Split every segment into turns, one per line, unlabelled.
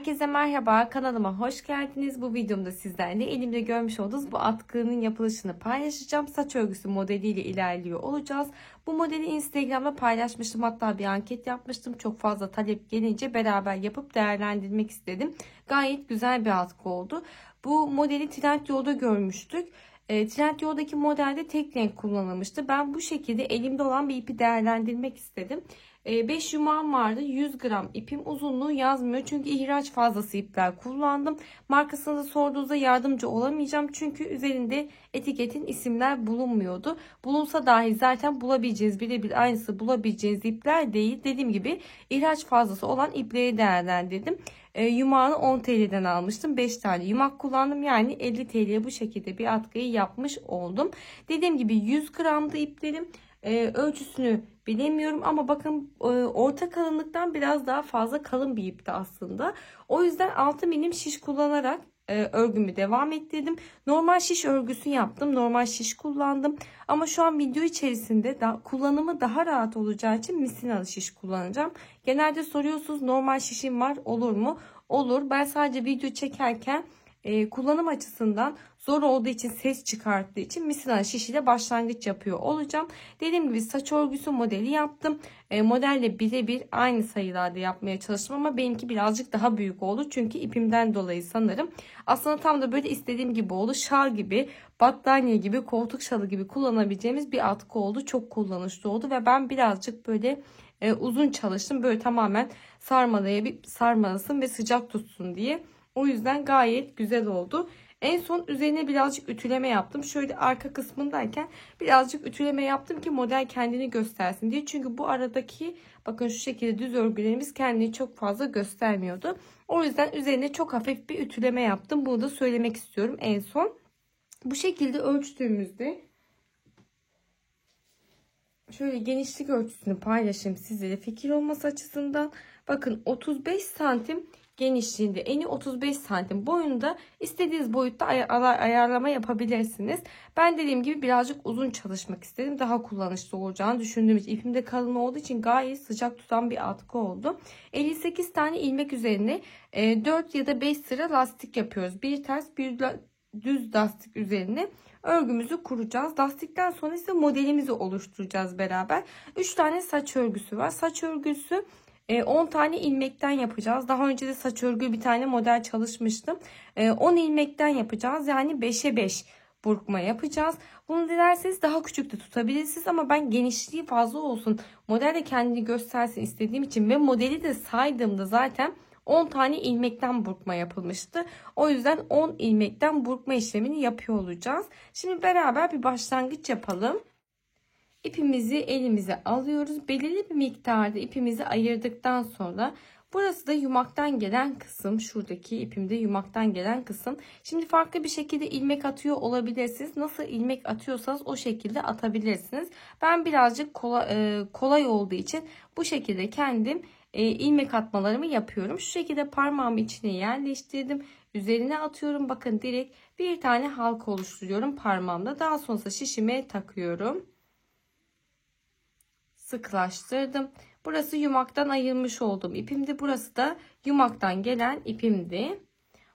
Herkese merhaba, kanalıma hoş geldiniz. Bu videomda sizlerle elimde görmüş olduğunuz bu atkının yapılışını paylaşacağım. Saç örgüsü modeliyle ilerliyor olacağız. Bu modeli Instagram'da paylaşmıştım, hatta bir anket yapmıştım. Çok fazla talep gelince beraber yapıp değerlendirmek istedim. Gayet güzel bir atkı oldu. Bu modeli Trendyol'da görmüştük. Trendyol'daki modelde tek renk kullanılmıştı. Ben bu şekilde elimde olan bir ipi değerlendirmek istedim. 5 yumağım vardı. 100 gram ipim, uzunluğu yazmıyor. Çünkü ihraç fazlası ipler kullandım. Markasını da sorduğunuzda yardımcı olamayacağım. Çünkü üzerinde etiketin isimler bulunmuyordu. Bulunsa dahi zaten bulabileceğiz, birebir aynısı bulabileceğiniz ipler değil. Dediğim gibi ihraç fazlası olan ipleri değerlendirdim. Yumağını 10 TL'den almıştım. 5 tane yumak kullandım. Yani 50 TL'ye bu şekilde bir atkıyı yapmış oldum. Dediğim gibi 100 gramdı iplerim. Ölçüsünü bilemiyorum ama bakın orta kalınlıktan biraz daha fazla kalın bir ipti aslında. O yüzden 6 milim şiş kullanarak örgümü devam ettirdim. Normal şiş örgüsü yaptım. Normal şiş kullandım. Ama şu an video içerisinde kullanımı daha rahat olacağı için misinalı şiş kullanacağım. Genelde soruyorsunuz, normal şişim var, olur mu? Olur. Ben sadece video çekerken kullanım açısından zor olduğu için, ses çıkarttığı için misinalı şiş ile başlangıç yapıyor olacağım. Dediğim gibi saç örgüsü modeli yaptım. Modelle birebir aynı sayılarda yapmaya çalıştım ama benimki birazcık daha büyük oldu. Çünkü ipimden dolayı sanırım. Aslında tam da böyle istediğim gibi oldu. Şal gibi, battaniye gibi, koltuk şalı gibi kullanabileceğimiz bir atkı oldu. Çok kullanışlı oldu ve ben birazcık böyle uzun çalıştım. Böyle tamamen sarmalasın ve sıcak tutsun diye. O yüzden gayet güzel oldu. En son üzerine birazcık ütüleme yaptım. Şöyle arka kısmındayken birazcık ütüleme yaptım ki model kendini göstersin diye. Çünkü bu aradaki bakın şu şekilde düz örgülerimiz kendini çok fazla göstermiyordu. O yüzden üzerine çok hafif bir ütüleme yaptım. Bunu da söylemek istiyorum en son. Bu şekilde ölçtüğümüzde şöyle genişlik ölçüsünü paylaşayım sizlere fikir olması açısından. Bakın 35 santim genişliğinde, eni 35 santim boyunda, istediğiniz boyutta ayarlama yapabilirsiniz. Ben dediğim gibi birazcık uzun çalışmak istedim. Daha kullanışlı olacağını düşündüğüm için, ipimde kalın olduğu için gayet sıcak tutan bir atkı oldu. 58 tane ilmek üzerine 4 ya da 5 sıra lastik yapıyoruz. Bir ters bir düz lastik üzerine örgümüzü kuracağız. Lastikten sonra ise modelimizi oluşturacağız beraber. 3 tane saç örgüsü var. Saç örgüsü 10 tane ilmekten yapacağız. Daha önce de saç örgü bir tane model çalışmıştım. 10 ilmekten yapacağız. Yani 5'e 5 burkma yapacağız. Bunu dilerseniz daha küçük de tutabilirsiniz ama ben genişliği fazla olsun, model de kendini göstersin istediğim için ve modeli de saydığımda zaten 10 tane ilmekten burkma yapılmıştı. O yüzden 10 ilmekten burkma işlemini yapıyor olacağız. Şimdi beraber bir başlangıç yapalım. İpimizi elimize alıyoruz. Belirli bir miktarda ipimizi ayırdıktan sonra burası da yumaktan gelen kısım. Şuradaki ipimde yumaktan gelen kısım. Şimdi farklı bir şekilde ilmek atıyor olabilirsiniz. Nasıl ilmek atıyorsanız o şekilde atabilirsiniz. Ben birazcık kolay olduğu için bu şekilde kendim ilmek atmalarımı yapıyorum. Şu şekilde parmağımı içine yerleştirdim. Üzerine atıyorum. Bakın direkt bir tane halka oluşturuyorum parmağımda. Daha sonra şişime takıyorum. Sıklaştırdım. Burası yumaktan ayırmış olduğum ipimdi. Burası da yumaktan gelen ipimdi.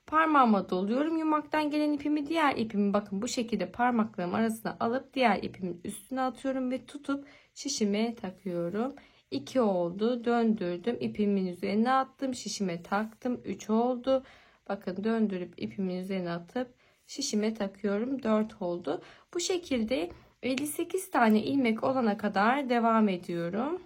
Parmağıma doluyorum yumaktan gelen ipimi. Diğer ipimi bakın bu şekilde parmaklarım arasına alıp diğer ipimin üstüne atıyorum ve tutup şişime takıyorum. 2 oldu. Döndürdüm. İpimin üzerine attım. Şişime taktım. 3 oldu. Bakın döndürüp ipimin üzerine atıp şişime takıyorum. 4 oldu. Bu şekilde 58 tane ilmek olana kadar devam ediyorum.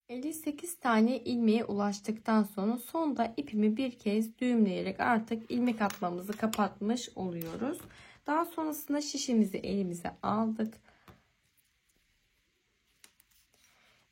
58 tane ilmeğe ulaştıktan sonra sonda ipimi bir kez düğümleyerek artık ilmek atmamızı kapatmış oluyoruz. Daha sonrasında şişimizi elimize aldık.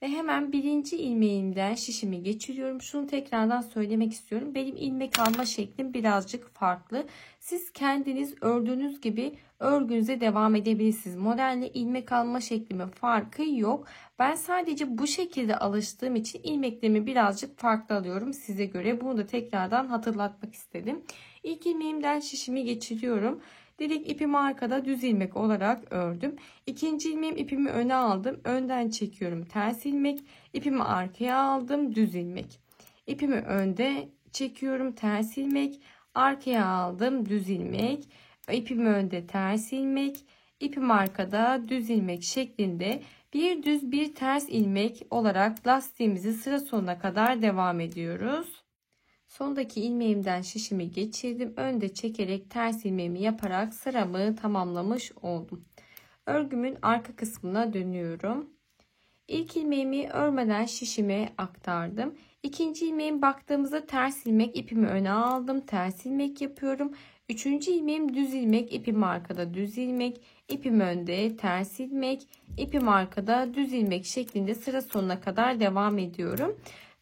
Ve hemen birinci ilmeğimden şişimi geçiriyorum. Şunu tekrardan söylemek istiyorum. Benim ilmek alma şeklim birazcık farklı. Siz kendiniz ördüğünüz gibi örgünüze devam edebilirsiniz. Modelle ilmek alma şeklimin farkı yok. Ben sadece bu şekilde alıştığım için ilmeklerimi birazcık farklı alıyorum size göre. Bunu da tekrardan hatırlatmak istedim. İlk ilmeğimden şişimi geçiriyorum. Direkt ipimi arkada düz ilmek olarak ördüm. İkinci ilmeğim, ipimi öne aldım. Önden çekiyorum ters ilmek. İpimi arkaya aldım düz ilmek. İpimi önde çekiyorum, ters ilmek, arkaya aldım, düz ilmek, ipim önde, ters ilmek, ipim arkada, düz ilmek şeklinde bir düz bir ters ilmek olarak lastiğimizi sıra sonuna kadar devam ediyoruz. Sondaki ilmeğimden şişimi geçirdim. Önde çekerek ters ilmeğimi yaparak sıramı tamamlamış oldum. Örgümün arka kısmına dönüyorum. İlk ilmeğimi örmeden şişime aktardım. İkinci ilmeğim baktığımızda ters ilmek, ipimi öne aldım. Ters ilmek yapıyorum. Üçüncü ilmeğim düz ilmek, ipim arkada, düz ilmek, ipim önde, ters ilmek, ipim arkada, düz ilmek şeklinde sıra sonuna kadar devam ediyorum.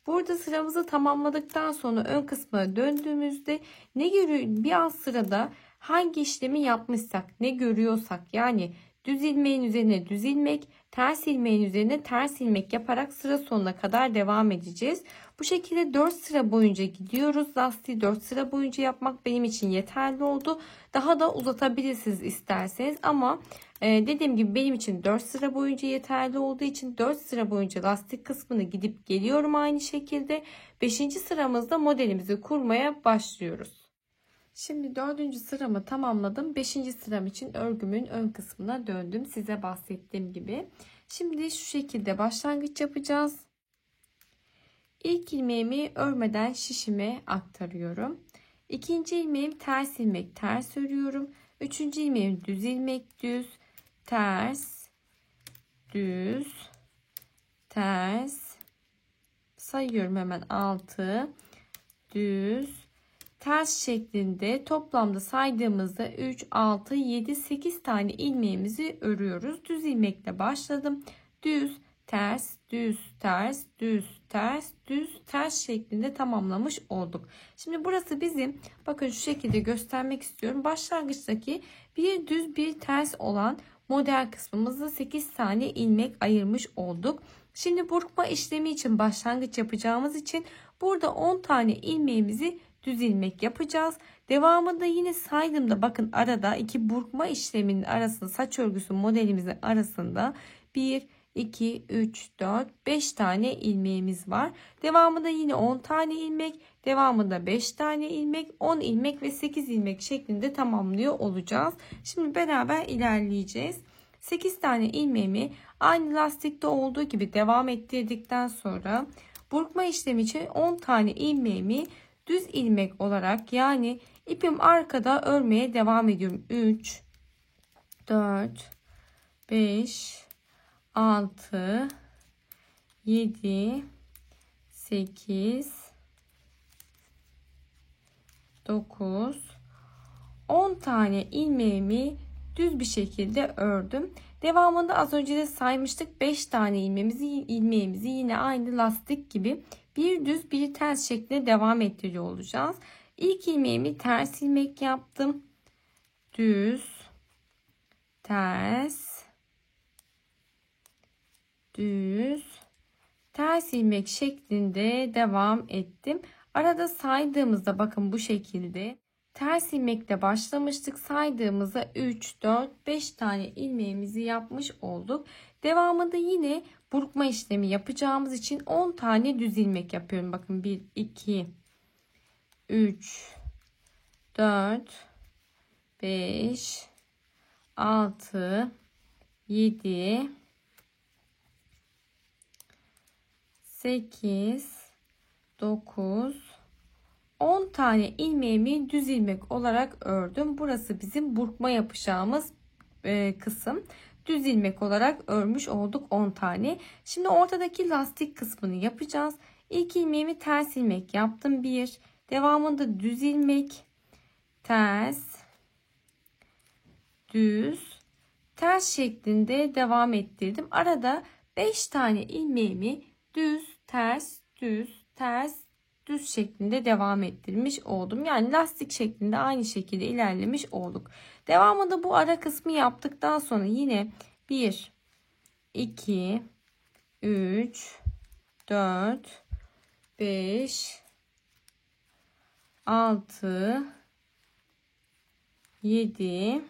Burada sıramızı tamamladıktan sonra ön kısmına döndüğümüzde ne görüyor? Bir alt sırada hangi işlemi yapmışsak, ne görüyorsak, yani düz ilmeğin üzerine düz ilmek, ters ilmeğin üzerine ters ilmek yaparak sıra sonuna kadar devam edeceğiz. Bu şekilde 4 sıra boyunca gidiyoruz. Lastiği 4 sıra boyunca yapmak benim için yeterli oldu. Daha da uzatabilirsiniz isterseniz ama dediğim gibi benim için 4 sıra boyunca yeterli olduğu için 4 sıra boyunca lastik kısmını gidip geliyorum aynı şekilde. 5. sıramızda modelimizi kurmaya başlıyoruz. Şimdi 4. sıramı tamamladım. 5. sıram için örgümün ön kısmına döndüm. Size bahsettiğim gibi. Şimdi şu şekilde başlangıç yapacağız. İlk ilmeğimi örmeden şişime aktarıyorum. İkinci ilmeğim ters ilmek, ters örüyorum. Üçüncü ilmeğim düz ilmek, düz, ters, düz, ters. Sayıyorum hemen 6, düz, ters şeklinde toplamda saydığımızda 3, 6, 7, 8 tane ilmeğimizi örüyoruz. Düz ilmekle başladım. Düz, ters, düz, ters, düz, ters, düz, ters şeklinde tamamlamış olduk. Şimdi burası bizim, bakın şu şekilde göstermek istiyorum. Başlangıçtaki bir düz bir ters olan model kısmımızda 8 tane ilmek ayırmış olduk. Şimdi burkma işlemi için başlangıç yapacağımız için burada 10 tane ilmeğimizi düz ilmek yapacağız. Devamında yine saydığımda bakın arada iki burkma işleminin arasında, saç örgüsü modelimizin arasında 1, 2, 3, 4, 5 tane ilmeğimiz var. Devamında yine 10 tane ilmek, devamında 5 tane ilmek, 10 ilmek ve 8 ilmek şeklinde tamamlıyor olacağız. Şimdi beraber ilerleyeceğiz. 8 tane ilmeğimi aynı lastikte olduğu gibi devam ettirdikten sonra burkma işlemi için 10 tane ilmeğimi düz ilmek olarak, yani ipim arkada örmeye devam ediyorum. 3, 4, 5, 6, 7, 8, 9, 10 tane ilmeğimi düz bir şekilde ördüm. Devamında az önce de saymıştık, 5 tane ilmeğimizi yine aynı lastik gibi bir düz bir ters şeklinde devam ettiriyor olacağız. İlk ilmeğimi ters ilmek yaptım. Düz, ters, düz, ters ilmek şeklinde devam ettim. Arada saydığımızda bakın bu şekilde ters ilmekle başlamıştık. Saydığımızda 3, 4, 5 tane ilmeğimizi yapmış olduk. Devamında yine burkma işlemi yapacağımız için 10 tane düz ilmek yapıyorum. Bakın 1, 2, 3, 4, 5, 6, 7, 8, 9, 10 tane ilmeğimi düz ilmek olarak ördüm. Burası bizim burkma yapacağımız kısım. Düz ilmek olarak örmüş olduk 10 tane. Şimdi ortadaki lastik kısmını yapacağız. İlk ilmeğimi ters ilmek yaptım. 1. Devamında düz ilmek, ters, düz, ters şeklinde devam ettirdim. Arada 5 tane ilmeğimi düz, ters, düz, ters, düz şeklinde devam ettirmiş oldum. Yani lastik şeklinde aynı şekilde ilerlemiş olduk. Devamında bu ara kısmı yaptıktan sonra yine 1, 2, 3, 4, 5, 6, 7,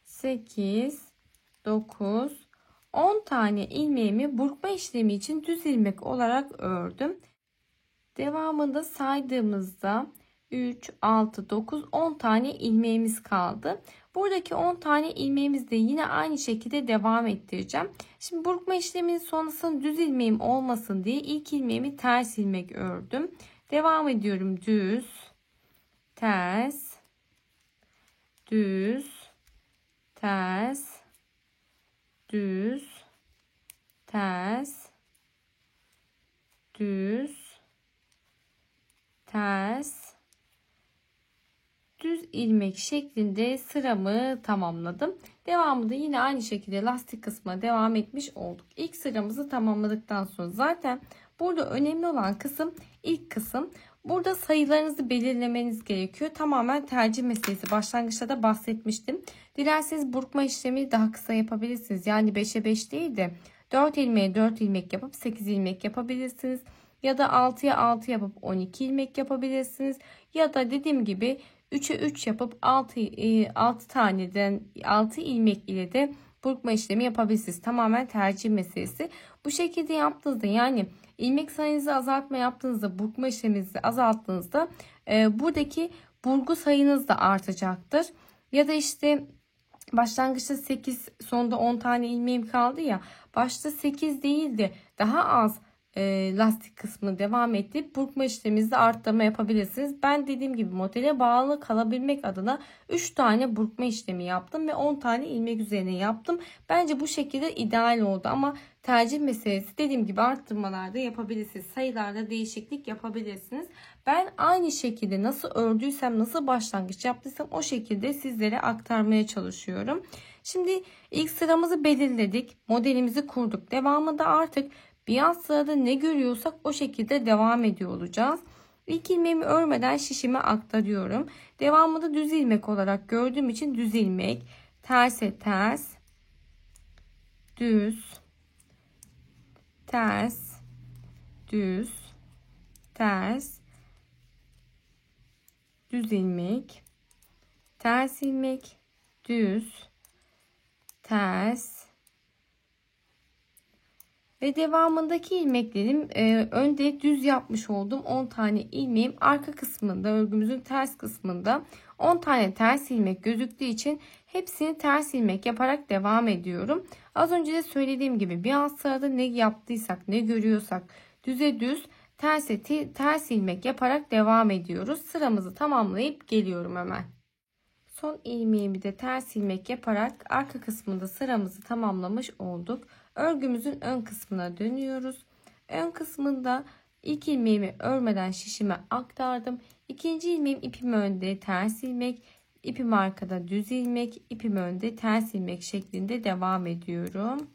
8, 9, 10 tane ilmeğimi burkma işlemi için düz ilmek olarak ördüm. Devamında saydığımızda 3, 6, 9, 10 tane ilmeğimiz kaldı. Buradaki 10 tane ilmeğimizi de yine aynı şekilde devam ettireceğim. Şimdi burkma işleminin sonrasında düz ilmeğim olmasın diye ilk ilmeğimi ters ilmek ördüm. Devam ediyorum. Düz, ters, düz, ters, düz, ters, düz, ters, düz ilmek şeklinde sıramı tamamladım. Devamında yine aynı şekilde lastik kısmına devam etmiş olduk. İlk sıramızı tamamladıktan sonra zaten burada önemli olan kısım ilk kısım. Burada sayılarınızı belirlemeniz gerekiyor. Tamamen tercih meselesi. Başlangıçta da bahsetmiştim. Dilerseniz burkma işlemi daha kısa yapabilirsiniz. Yani 5'e 5 değil de 4 ilmeğe 4 ilmek yapıp 8 ilmek yapabilirsiniz. Ya da 6'ya 6 yapıp 12 ilmek yapabilirsiniz. Ya da dediğim gibi 3'e 3 yapıp 6 taneden 6 ilmek ile de burkma işlemi yapabilirsiniz. Tamamen tercih meselesi. Bu şekilde yaptığınızda yani ilmek sayınızı azaltma yaptığınızda burkma işleminizi azalttığınızda buradaki burgu sayınız da artacaktır. Ya da işte başlangıçta 8 sonda 10 tane ilmeğim kaldı ya başta 8 değil de daha az lastik kısmını devam edip burkma işleminizi arttırma yapabilirsiniz. Ben dediğim gibi modele bağlı kalabilmek adına 3 tane burkma işlemi yaptım ve 10 tane ilmek üzerine yaptım. Bence bu şekilde ideal oldu ama tercih meselesi, dediğim gibi arttırmalarda yapabilirsiniz. Sayılarda değişiklik yapabilirsiniz. Ben aynı şekilde nasıl ördüysem, nasıl başlangıç yaptıysam o şekilde sizlere aktarmaya çalışıyorum. Şimdi ilk sıramızı belirledik. Modelimizi kurduk. Devamında artık bir alt sırada ne görüyorsak o şekilde devam ediyor olacağız. İlk ilmeğimi örmeden şişime aktarıyorum. Devamında düz ilmek olarak gördüğüm için düz ilmek, terse ters, düz, ters, düz, ters, düz ilmek, ters ilmek, düz, ters ve devamındaki ilmeklerim önde düz yapmış olduğum 10 tane ilmeğim arka kısmında, örgümüzün ters kısmında 10 tane ters ilmek gözüktüğü için hepsini ters ilmek yaparak devam ediyorum. Az önce de söylediğim gibi bir alt sırada ne yaptıysak, ne görüyorsak düze düz, terse ters ilmek yaparak devam ediyoruz. Sıramızı tamamlayıp geliyorum hemen. Son ilmeğimi de ters ilmek yaparak arka kısmında sıramızı tamamlamış olduk. Örgümüzün ön kısmına dönüyoruz. Ön kısmında ilk ilmeğimi örmeden şişime aktardım. İkinci ilmeğim ipim önde ters ilmek, ipim arkada düz ilmek, ipim önde ters ilmek şeklinde devam ediyorum.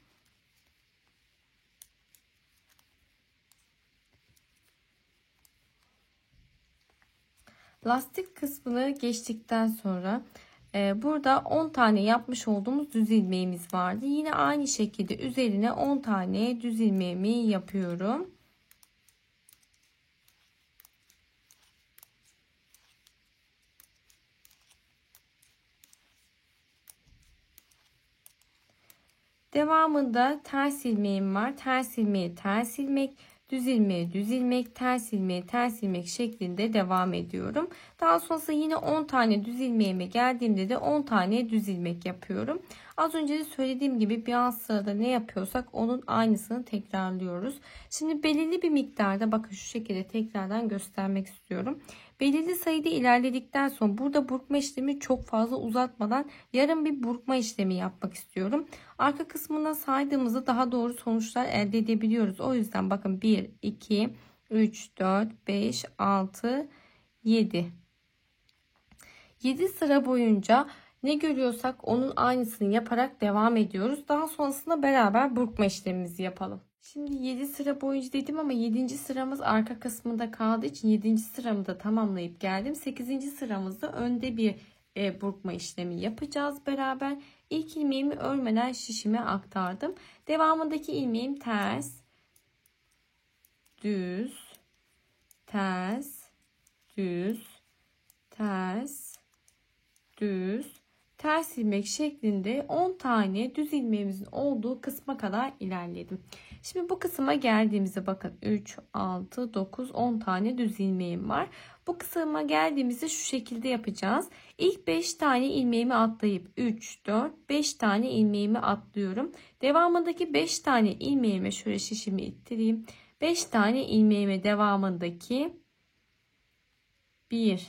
Lastik kısmını geçtikten sonra burada 10 tane yapmış olduğumuz düz ilmeğimiz vardı. Yine aynı şekilde üzerine 10 tane düz ilmeğimi yapıyorum. Devamında ters ilmeğim var. Ters ilmeğe ters ilmek, düz ilmeğe düz ilmek, ters ilmeğe ters ilmek şeklinde devam ediyorum. Daha sonrasında yine 10 tane düz ilmeğime geldiğimde de 10 tane düz ilmek yapıyorum. Az önce de söylediğim gibi bir alt sırada ne yapıyorsak onun aynısını tekrarlıyoruz. Şimdi belirli bir miktarda, bakın şu şekilde tekrardan göstermek istiyorum. Belirli sayıda ilerledikten sonra burada burkma işlemi çok fazla uzatmadan yarım bir burkma işlemi yapmak istiyorum. Arka kısmına saydığımızda daha doğru sonuçlar elde edebiliyoruz. O yüzden bakın 1, 2, 3, 4, 5, 6, 7. 7 sıra boyunca ne görüyorsak onun aynısını yaparak devam ediyoruz. Daha sonrasında beraber burkma işlemimizi yapalım. Şimdi 7 sıra boyunca dedim ama 7. sıramız arka kısmında kaldığı için 7. sıramı da tamamlayıp geldim. 8. sıramızda önde bir burkma işlemi yapacağız beraber. İlk ilmeğimi örmeden şişime aktardım. Devamındaki ilmeğim ters, düz, ters, düz, ters, düz, ters ilmek şeklinde 10 tane düz ilmeğimizin olduğu kısma kadar ilerledim. Şimdi bu kısma geldiğimizde bakın 3, 6, 9, 10 tane düz ilmeğim var. Bu kısma geldiğimizde şu şekilde yapacağız. İlk 5 tane ilmeğimi atlayıp 3, 4, 5 tane ilmeğimi atlıyorum. Devamındaki 5 tane ilmeğime şöyle şişimi ittireyim. 5 tane ilmeğime devamındaki 1,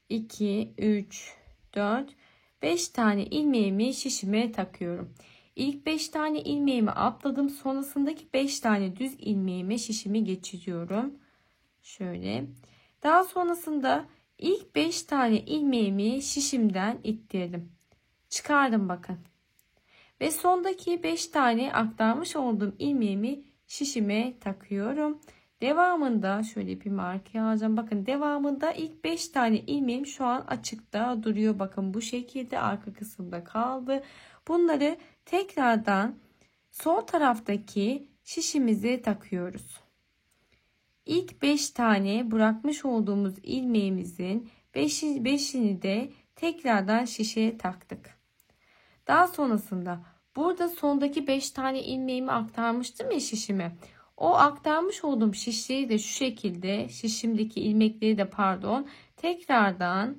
2, 3, 4, 5 tane ilmeğimi şişime takıyorum. İlk 5 tane ilmeğimi atladım. Sonrasındaki 5 tane düz ilmeğime şişimi geçiriyorum. Şöyle. Daha sonrasında ilk 5 tane ilmeğimi şişimden ittirdim. Çıkardım bakın. Ve sondaki 5 tane aktarmış olduğum ilmeğimi şişime takıyorum. Devamında şöyle ipimi arkaya alacağım. Bakın devamında ilk 5 tane ilmeğim şu an açıkta duruyor. Bakın bu şekilde arka kısımda kaldı. Bunları tekrardan sol taraftaki şişimize takıyoruz. İlk 5 tane bırakmış olduğumuz ilmeğimizin 5'ini de tekrardan şişeye taktık. Daha sonrasında burada sondaki 5 tane ilmeğimi aktarmıştım ya şişime. O aktarmış olduğum şişleri de şu şekilde, şişimdeki ilmekleri de pardon, tekrardan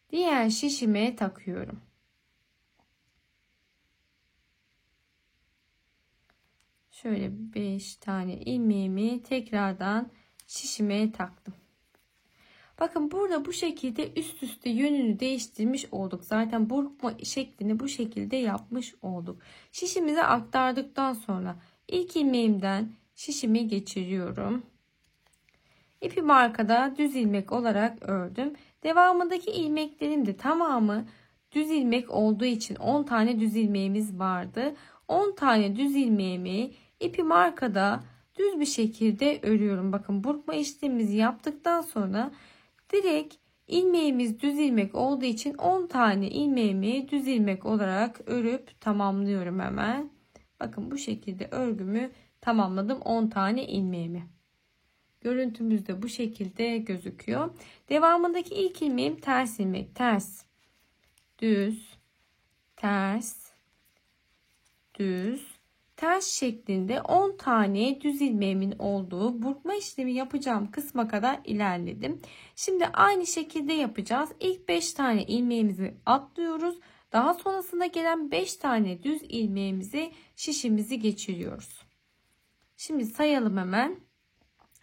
diğer şişime takıyorum. Şöyle 5 tane ilmeğimi tekrardan şişime taktım. Bakın burada bu şekilde üst üste yönünü değiştirmiş olduk. Zaten burma şeklini bu şekilde yapmış olduk. Şişimize aktardıktan sonra ilk ilmeğimden şişimi geçiriyorum. İpimi arkada düz ilmek olarak ördüm. Devamındaki ilmeklerin de tamamı düz ilmek olduğu için 10 tane düz ilmeğimiz vardı. 10 tane düz ilmeğimi ipimi arkada düz bir şekilde örüyorum. Bakın burma işlemimizi yaptıktan sonra direkt ilmeğimiz düz ilmek olduğu için 10 tane ilmeğimi düz ilmek olarak örüp tamamlıyorum hemen. Bakın bu şekilde örgümü tamamladım 10 tane ilmeğimi. Görüntümüz de bu şekilde gözüküyor. Devamındaki ilk ilmeğim ters ilmek. Ters, düz, ters, düz, ters şeklinde 10 tane düz ilmeğimin olduğu burma işlemi yapacağım kısma kadar ilerledim. Şimdi aynı şekilde yapacağız. İlk 5 tane ilmeğimizi atlıyoruz. Daha sonrasında gelen 5 tane düz ilmeğimizi şişimizi geçiriyoruz. Şimdi sayalım hemen.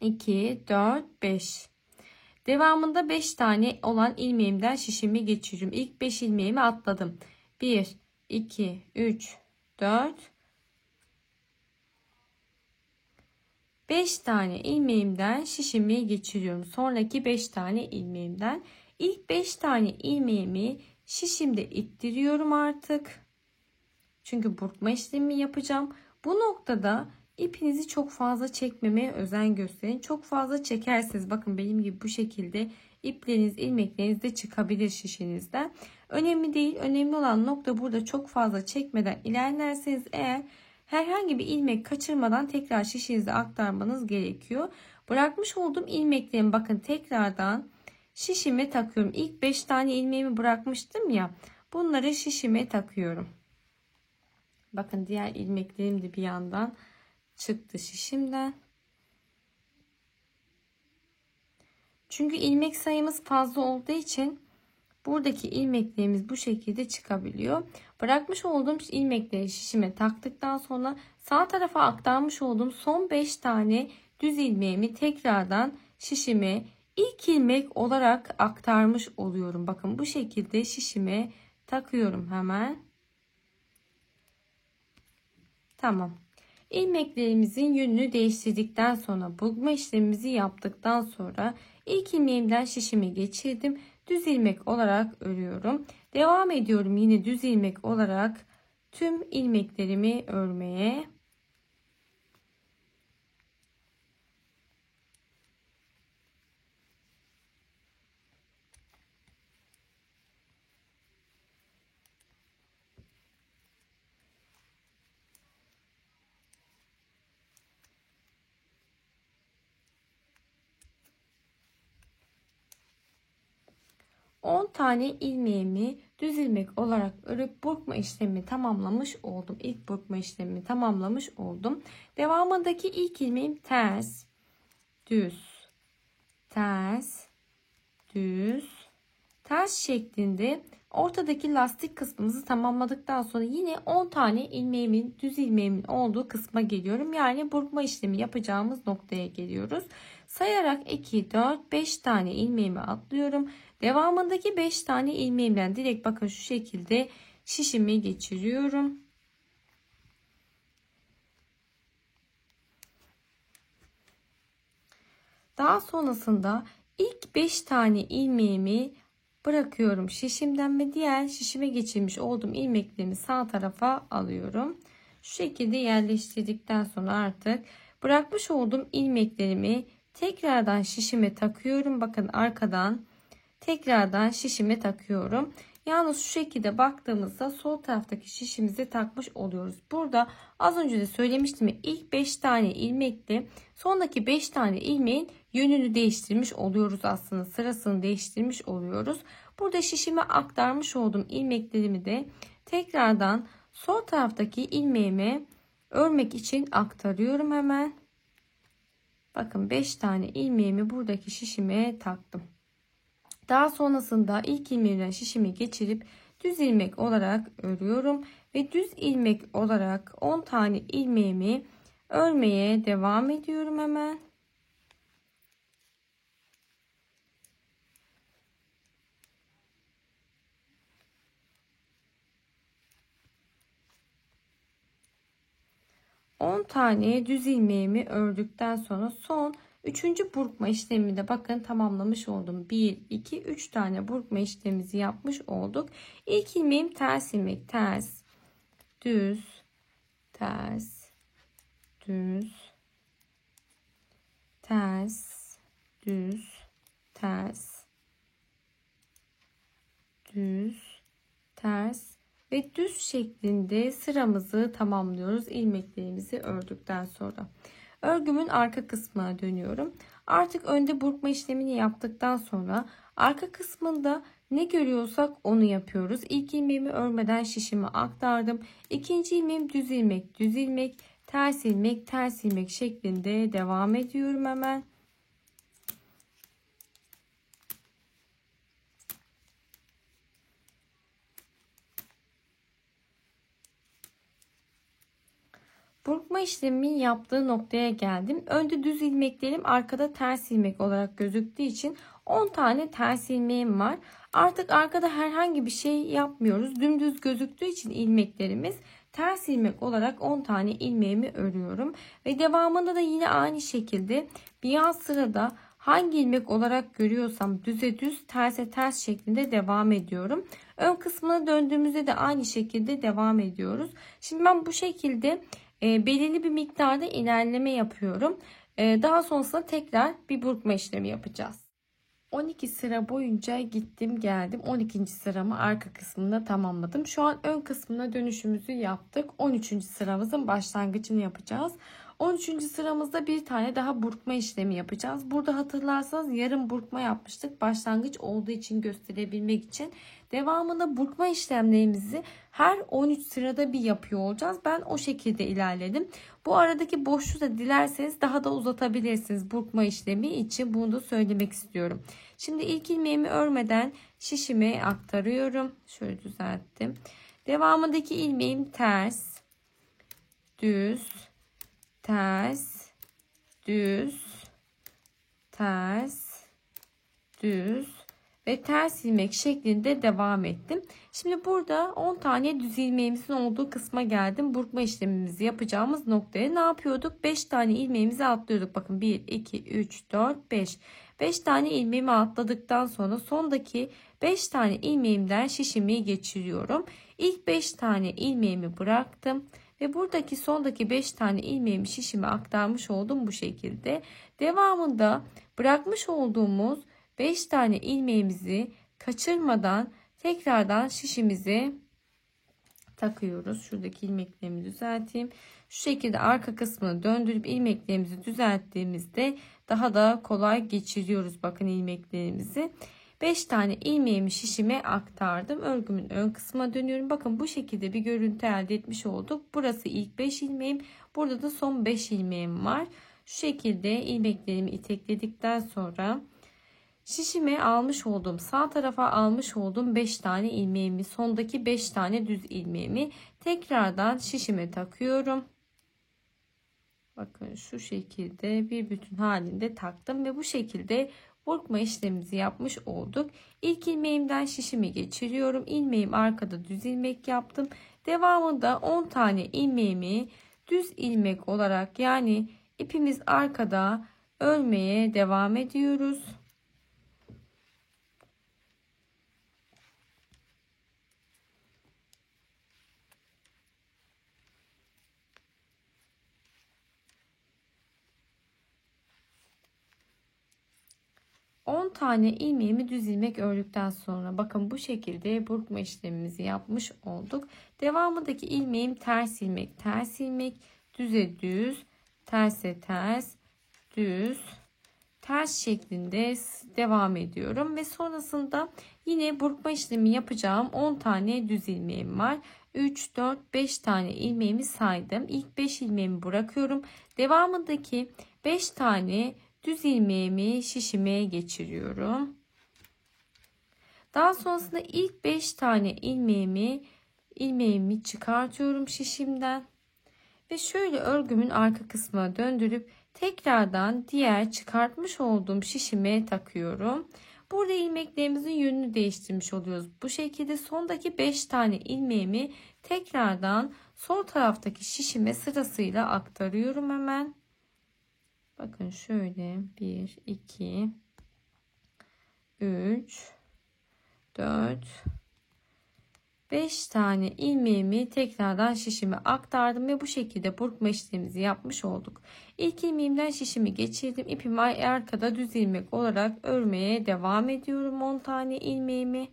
2, 4, 5. Devamında 5 tane olan ilmeğimden şişimi geçiriyorum. İlk 5 ilmeğimi atladım. 1, 2, 3, 4, 5 tane ilmeğimden şişimi geçiriyorum. Sonraki 5 tane ilmeğimden ilk 5 tane ilmeğimi şişimde ittiriyorum artık. Çünkü burkma işlemi yapacağım. Bu noktada ipinizi çok fazla çekmemeye özen gösterin. Çok fazla çekerseniz bakın benim gibi bu şekilde ipleriniz, ilmekleriniz de çıkabilir şişinizden. Önemli değil. Önemli olan nokta burada çok fazla çekmeden ilerlerseniz eğer herhangi bir ilmek kaçırmadan tekrar şişinize aktarmanız gerekiyor. Bırakmış olduğum ilmeklerimi bakın tekrardan şişime takıyorum. İlk 5 tane ilmeğimi bırakmıştım ya. Bunları şişime takıyorum. Bakın diğer ilmeklerim de bir yandan çıktı şişimden. Çünkü ilmek sayımız fazla olduğu için buradaki ilmeklerimiz bu şekilde çıkabiliyor. Bırakmış olduğum ilmekleri şişime taktıktan sonra sağ tarafa aktarmış olduğum son 5 tane düz ilmeğimi tekrardan şişime ilk ilmek olarak aktarmış oluyorum. Bakın bu şekilde şişime takıyorum hemen. Tamam. İlmeklerimizin yönünü değiştirdikten sonra burma işlemimizi yaptıktan sonra ilk ilmeğimden şişimi geçirdim. Düz ilmek olarak örüyorum. Devam ediyorum yine düz ilmek olarak tüm ilmeklerimi örmeye. On tane ilmeğimi düz ilmek olarak örüp burkma işlemi tamamlamış oldum. İlk burkma işlemini tamamlamış oldum. Devamındaki ilk ilmeğim ters, düz, ters, düz, ters şeklinde ortadaki lastik kısmımızı tamamladıktan sonra yine 10 tane ilmeğimin, düz ilmeğimin olduğu kısma geliyorum. Yani burkma işlemi yapacağımız noktaya geliyoruz. Sayarak 2, 4, 5 tane ilmeğimi atlıyorum. Devamındaki 5 tane ilmeğimden direkt bakın şu şekilde şişimi geçiriyorum. Daha sonrasında ilk 5 tane ilmeğimi bırakıyorum şişimden ve diğer şişime geçirmiş olduğum ilmeklerimi sağ tarafa alıyorum. Şu şekilde yerleştirdikten sonra artık bırakmış olduğum ilmeklerimi tekrardan şişime takıyorum. Bakın arkadan tekrardan şişime takıyorum. Yalnız şu şekilde baktığımızda sol taraftaki şişimizi takmış oluyoruz. Burada az önce de söylemiştim ya, ilk 5 tane ilmekle sondaki 5 tane ilmeğin yönünü değiştirmiş oluyoruz aslında. Sırasını değiştirmiş oluyoruz. Burada şişime aktarmış olduğum ilmeklerimi de tekrardan sol taraftaki ilmeğime örmek için aktarıyorum hemen. Bakın 5 tane ilmeğimi buradaki şişime taktım. Daha sonrasında ilk ilmeğimden şişimi geçirip düz ilmek olarak örüyorum ve düz ilmek olarak 10 tane ilmeğimi örmeye devam ediyorum hemen. On tane düz ilmeğimi ördükten sonra son 3. burkma işleminde bakın tamamlamış oldum. 1, 2, 3 tane burkma işlemimizi yapmış olduk. İlk ilmeğim ters ilmek, ters, düz, ters, düz, ters, düz, ters, düz, ters ve düz şeklinde sıramızı tamamlıyoruz ilmeklerimizi ördükten sonra. Örgümün arka kısmına dönüyorum. Artık önde burkma işlemini yaptıktan sonra arka kısmında ne görüyorsak onu yapıyoruz. İlk ilmeğimi örmeden şişimi aktardım. İkinci ilmeğim düz ilmek, düz ilmek, ters ilmek, ters ilmek şeklinde devam ediyorum hemen. Burkma işleminin yaptığı noktaya geldim. Önde düz ilmeklerim arkada ters ilmek olarak gözüktüğü için 10 tane ters ilmeğim var. Artık arkada herhangi bir şey yapmıyoruz. Dümdüz gözüktüğü için ilmeklerimiz ters ilmek olarak 10 tane ilmeğimi örüyorum. Ve devamında da yine aynı şekilde bir yan sırada hangi ilmek olarak görüyorsam düze düz, terse ters şeklinde devam ediyorum. Ön kısmına döndüğümüzde de aynı şekilde devam ediyoruz. Şimdi ben bu şekilde belirli bir miktarda ilerleme yapıyorum. Daha sonrasında tekrar bir burkma işlemi yapacağız. 12 sıra boyunca gittim geldim. 12. sıramı arka kısmında tamamladım. Şu an ön kısmına dönüşümüzü yaptık. 13. sıramızın başlangıcını yapacağız. 13. sıramızda bir tane daha burkma işlemi yapacağız. Burada hatırlarsanız yarım burkma yapmıştık. Başlangıç olduğu için gösterebilmek için. Devamında burkma işlemlerimizi her 13 sırada bir yapıyor olacağız. Ben o şekilde ilerledim. Bu aradaki boşluğu da dilerseniz daha da uzatabilirsiniz burkma işlemi için. Bunu da söylemek istiyorum. Şimdi ilk ilmeğimi örmeden şişime aktarıyorum. Şöyle düzelttim. Devamındaki ilmeğim ters, düz, ters, düz, ters, düz ve ters ilmek şeklinde devam ettim. Şimdi burada 10 tane düz ilmeğimizin olduğu kısma geldim. Burkma işlemimizi yapacağımız noktaya ne yapıyorduk? 5 tane ilmeğimizi atlıyorduk. Bakın 1, 2, 3, 4, 5. 5 tane ilmeğimi atladıktan sonra sondaki 5 tane ilmeğimden şişimi geçiriyorum. İlk 5 tane ilmeğimi bıraktım. Ve buradaki sondaki 5 tane ilmeğimi şişime aktarmış oldum bu şekilde. Devamında bırakmış olduğumuz 5 tane ilmeğimizi kaçırmadan tekrardan şişimizi takıyoruz. Şuradaki ilmeklerimi düzelteyim. Şu şekilde arka kısmını döndürüp ilmeklerimizi düzelttiğimizde daha da kolay geçiriyoruz bakın ilmeklerimizi. 5 tane ilmeğimi şişime aktardım. Örgümün ön kısmına dönüyorum. Bakın bu şekilde bir görüntü elde etmiş olduk. Burası ilk 5 ilmeğim. Burada da son 5 ilmeğim var. Şu şekilde ilmeklerimi itekledikten sonra şişime almış olduğum, sağ tarafa almış olduğum 5 tane ilmeğimi, sondaki 5 tane düz ilmeğimi tekrardan şişime takıyorum. Bakın şu şekilde bir bütün halinde taktım ve bu şekilde burkma işlemimizi yapmış olduk. İlk ilmeğimden şişimi geçiriyorum. İlmeğim arkada düz ilmek yaptım. Devamında 10 tane ilmeğimi düz ilmek olarak, yani ipimiz arkada, örmeye devam ediyoruz. On tane ilmeğimi düz ilmek ördükten sonra bakın bu şekilde burkma işlemimizi yapmış olduk. Devamındaki ilmeğim ters ilmek, ters ilmek, düze düz, terse ters, düz, ters şeklinde devam ediyorum ve sonrasında yine burkma işlemi yapacağım 10 tane düz ilmeğim var. 3 4 5 tane ilmeğimi saydım. İlk 5 ilmeğimi bırakıyorum. Devamındaki 5 tane düz ilmeğimi şişime geçiriyorum. Daha sonrasında ilk 5 tane ilmeğimi çıkartıyorum şişimden ve şöyle örgümün arka kısmına döndürüp tekrardan diğer çıkartmış olduğum şişime takıyorum. Burada ilmeklerimizin yönünü değiştirmiş oluyoruz. Bu şekilde sondaki 5 tane ilmeğimi tekrardan sol taraftaki şişime sırasıyla aktarıyorum hemen. Bakın şöyle 1 2 3 4 5 tane ilmeğimi tekrardan şişime aktardım ve bu şekilde burkma işlemimizi yapmış olduk. İlk ilmeğimden şişimi geçirdim. İpimi arkada düz ilmek olarak örmeye devam ediyorum 10 tane ilmeğimi.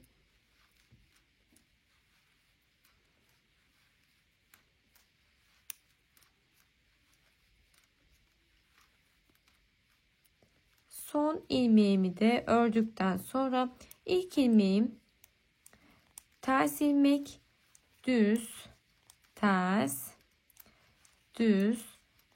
Son ilmeğimi de ördükten sonra ilk ilmeğim ters ilmek, düz, ters, düz,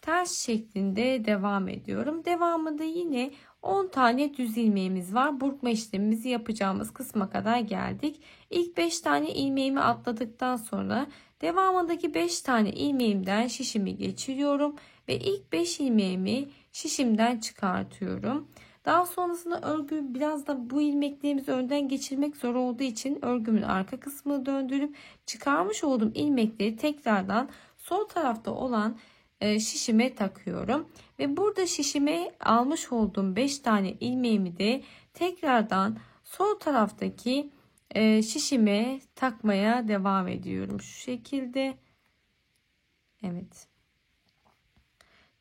ters şeklinde devam ediyorum. Devamında yine 10 tane düz ilmeğimiz var. Burkma işlemimizi yapacağımız kısma kadar geldik. İlk 5 tane ilmeğimi atladıktan sonra devamındaki 5 tane ilmeğimden şişimi geçiriyorum ve ilk 5 ilmeğimi şişimden çıkartıyorum. Daha sonrasında örgü biraz da bu ilmeklerimizi önden geçirmek zor olduğu için örgümün arka kısmını döndürüp çıkarmış olduğum ilmekleri tekrardan sol tarafta olan şişime takıyorum. Ve burada şişime almış olduğum 5 tane ilmeğimi de tekrardan sol taraftaki şişime takmaya devam ediyorum. Şu şekilde. Evet.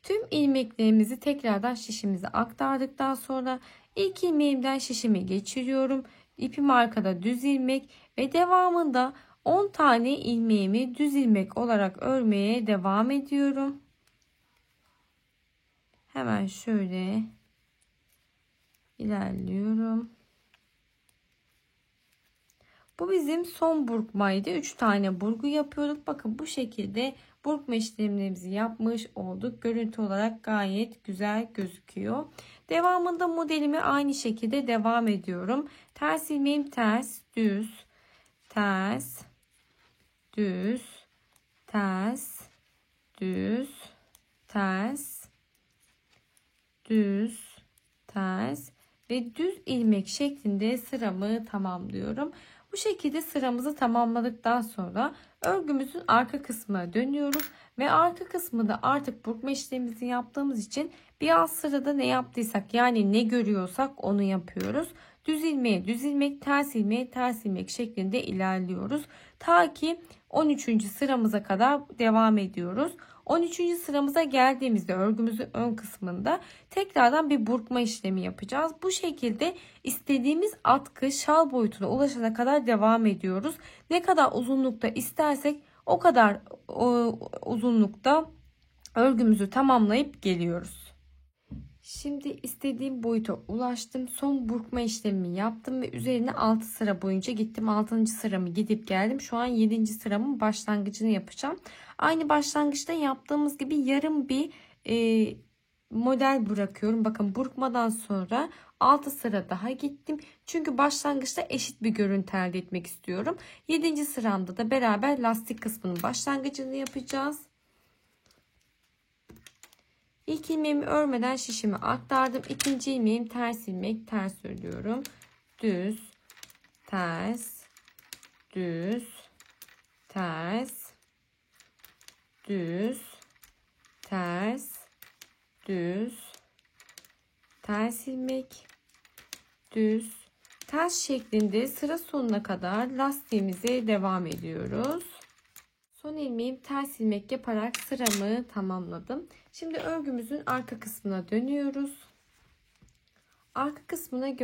Tüm ilmeklerimizi tekrardan şişimize aktardıktan sonra ilk ilmeğimden şişimi geçiriyorum. İpim arkada düz ilmek ve devamında 10 tane ilmeğimi düz ilmek olarak örmeye devam ediyorum. Hemen şöyle ilerliyorum. Bu bizim son burkmaydı. 3 tane burgu yapıyorduk. Bakın bu şekilde burkma işlemlerimizi yapmış olduk. Görüntü olarak gayet güzel gözüküyor. Devamında modelimi aynı şekilde devam ediyorum. Ters ilmeğim ters, düz, ters, düz, ters, düz, ters, düz, ters ve düz ilmek şeklinde sıramı tamamlıyorum. Bu şekilde sıramızı tamamladıktan sonra örgümüzün arka kısmına dönüyoruz ve arka kısmında artık burkma işlemimizi yaptığımız için bir alt sırada ne yaptıysak, yani ne görüyorsak onu yapıyoruz. Düz ilmeğe düz ilmek, ters ilmeğe ters ilmek şeklinde ilerliyoruz. Ta ki 13. sıramıza kadar devam ediyoruz. 13. sıramıza geldiğimizde örgümüzün ön kısmında tekrardan bir burkma işlemi yapacağız. Bu şekilde istediğimiz atkı şal boyutuna ulaşana kadar devam ediyoruz. Ne kadar uzunlukta istersek o kadar uzunlukta örgümüzü tamamlayıp geliyoruz. Şimdi istediğim boyuta ulaştım. Son burkma işlemimi yaptım ve üzerine 6 sıra boyunca gittim. 6. sıramı gidip geldim. Şu an 7. sıramın başlangıcını yapacağım. Aynı başlangıçta yaptığımız gibi yarım bir model bırakıyorum. Bakın burkmadan sonra 6 sıra daha gittim. Çünkü başlangıçta eşit bir görüntü elde etmek istiyorum. 7. sıramda da beraber lastik kısmının başlangıcını yapacağız. İlk ilmeğimi örmeden şişimi aktardım. İkinci ilmeğim ters ilmek, ters örüyorum. Düz, ters, düz, ters, düz, ters, düz, ters ilmek, düz, ters şeklinde sıra sonuna kadar lastiğimize devam ediyoruz. Son ilmeğim ters ilmek yaparak sıramı tamamladım. Şimdi örgümüzün arka kısmına dönüyoruz. Arka kısmına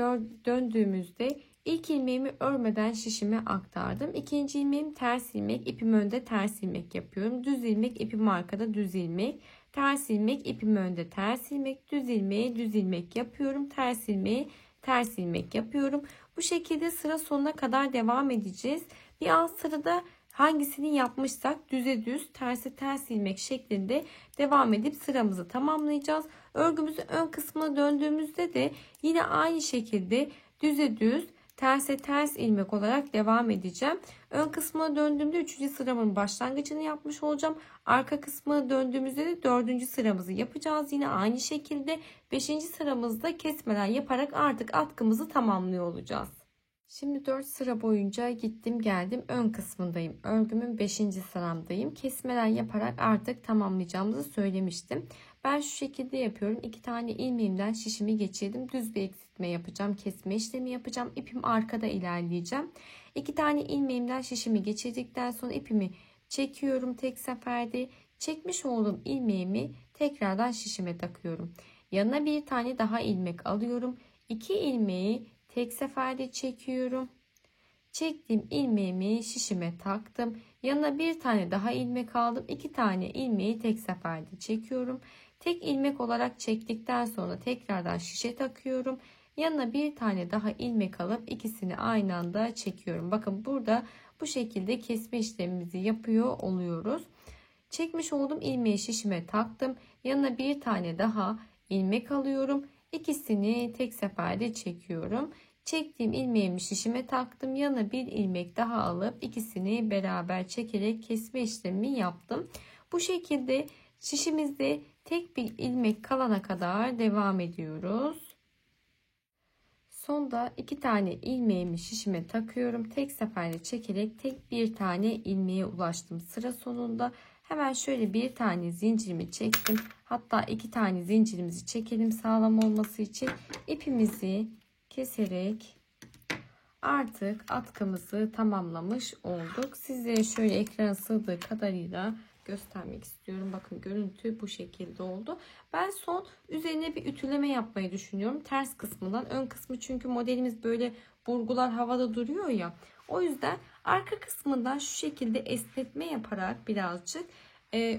döndüğümüzde ilk ilmeğimi örmeden şişime aktardım. İkinci ilmeğim ters ilmek, ipim önde ters ilmek yapıyorum. Düz ilmek, ipim arkada düz ilmek. Ters ilmek, ipim önde ters ilmek. Düz ilmeği düz ilmek yapıyorum. Ters ilmeği ters ilmek yapıyorum. Bu şekilde sıra sonuna kadar devam edeceğiz. Bir alt sırada hangisini yapmışsak düze düz, terse ters ilmek şeklinde devam edip sıramızı tamamlayacağız. Örgümüzün ön kısmına döndüğümüzde de yine aynı şekilde düze düz, terse ters ilmek olarak devam edeceğim. Ön kısmına döndüğümde 3. sıramın başlangıcını yapmış olacağım. Arka kısmına döndüğümüzde de 4. sıramızı yapacağız. Yine aynı şekilde 5. sıramızda kesmeden yaparak artık atkımızı tamamlıyor olacağız. Şimdi 4 sıra boyunca gittim geldim, ön kısmındayım. Örgümün 5. sıramdayım. Kesmeler yaparak artık tamamlayacağımızı söylemiştim. Ben şu şekilde yapıyorum. 2 tane ilmeğimden şişimi geçirdim. Düz bir eksiltme yapacağım. Kesme işlemi yapacağım. İpim arkada ilerleyeceğim. 2 tane ilmeğimden şişimi geçirdikten sonra ipimi çekiyorum tek seferde. Çekmiş olduğum ilmeğimi tekrardan şişime takıyorum. Yanına bir tane daha ilmek alıyorum. 2 ilmeği tek seferde çekiyorum. Çektiğim ilmeğimi şişime taktım. Yanına bir tane daha ilmek aldım. 2 tane ilmeği tek seferde çekiyorum. Tek ilmek olarak çektikten sonra tekrardan şişe takıyorum. Yanına bir tane daha ilmek alıp ikisini aynı anda çekiyorum. Bakın burada bu şekilde kesme işlemimizi yapıyor oluyoruz. Çekmiş olduğum ilmeği şişime taktım. Yanına bir tane daha ilmek alıyorum. İkisini tek seferde çekiyorum. Çektiğim ilmeğimi şişime taktım. Yanına bir ilmek daha alıp ikisini beraber çekerek kesme işlemi yaptım. Bu şekilde şişimizde tek bir ilmek kalana kadar devam ediyoruz. Sonda 2 tane ilmeğimi şişime takıyorum. Tek seferde çekerek tek bir tane ilmeğe ulaştım. Sıra sonunda hemen şöyle bir tane zincirimi çektim. Hatta 2 tane zincirimizi çekelim sağlam olması için. İpimizi keserek artık atkımızı tamamlamış olduk. Sizlere şöyle ekrana sığdığı kadarıyla göstermek istiyorum. Bakın görüntü bu şekilde oldu. Ben son üzerine bir ütüleme yapmayı düşünüyorum. Ters kısmından. Ön kısmı çünkü modelimiz böyle burgular havada duruyor ya. O yüzden arka kısmından şu şekilde esnetme yaparak birazcık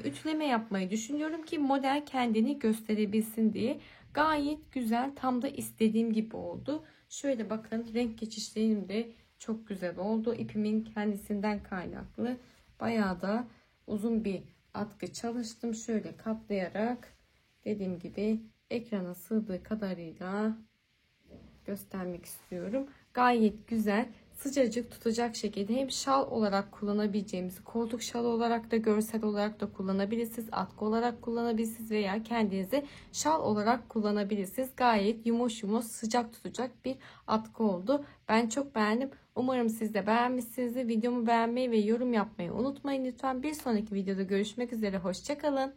ütüleme yapmayı düşünüyorum ki model kendini gösterebilsin diye. Gayet güzel, tam da istediğim gibi oldu. Şöyle bakın, renk geçişlerim de çok güzel oldu. İpimin kendisinden kaynaklı bayağı da uzun bir atkı çalıştım. Şöyle katlayarak dediğim gibi ekrana sığdığı kadarıyla göstermek istiyorum. Gayet güzel, sıcacık tutacak şekilde hem şal olarak kullanabileceğimiz, koltuk şalı olarak da görsel olarak da kullanabilirsiniz. Atkı olarak kullanabilirsiniz veya kendinize şal olarak kullanabilirsiniz. Gayet yumuş yumuş sıcak tutacak bir atkı oldu. Ben çok beğendim. Umarım siz de beğenmişsinizdir. Videomu beğenmeyi ve yorum yapmayı unutmayın lütfen. Bir sonraki videoda görüşmek üzere. Hoşça kalın.